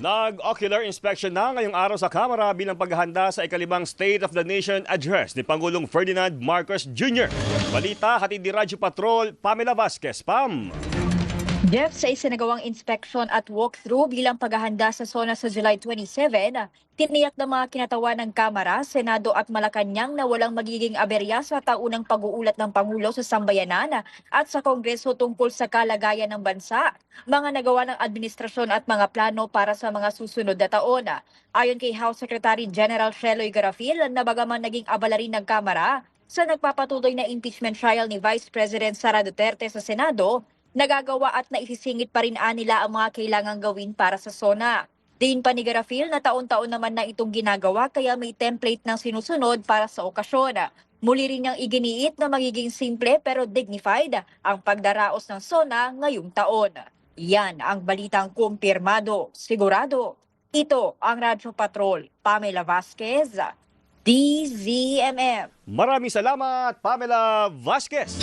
Nag-ocular inspection na ngayong araw sa Kamara bilang paghahanda sa ikalimang State of the Nation Address ni Pangulong Ferdinand Marcos Jr. Balita, hatid ni Radyo Patrol, Pamela Vasquez. Pam! Jeff, sa isinagawang inspeksyon at walkthrough bilang paghahanda sa SONA sa July 27, tiniyak ng mga kinatawan ng Kamara, Senado at Malacanang na walang magiging aberya sa taunang pag-uulat ng Pangulo sa sambayanan at sa Kongreso tungkol sa kalagayan ng bansa, mga nagawa ng administrasyon at mga plano para sa mga susunod na taon. Ayon kay House Secretary General Sheloy Garafil, na bagaman naging abala rin ng Kamara sa nagpapatuloy na impeachment trial ni Vice President Sara Duterte sa Senado, nagagawa at naisisingit pa rin nila ang mga kailangang gawin para sa SONA. Diin pa ni Garafil na taon-taon naman na itong ginagawa kaya may template ng sinusunod para sa okasyon. Muli rin niyang iginiit na magiging simple pero dignified ang pagdaraos ng SONA ngayong taon. Yan ang balitang kumpirmado, sigurado. Ito ang Radyo Patrol, Pamela Vasquez, DZMM. Maraming salamat, Pamela Vasquez.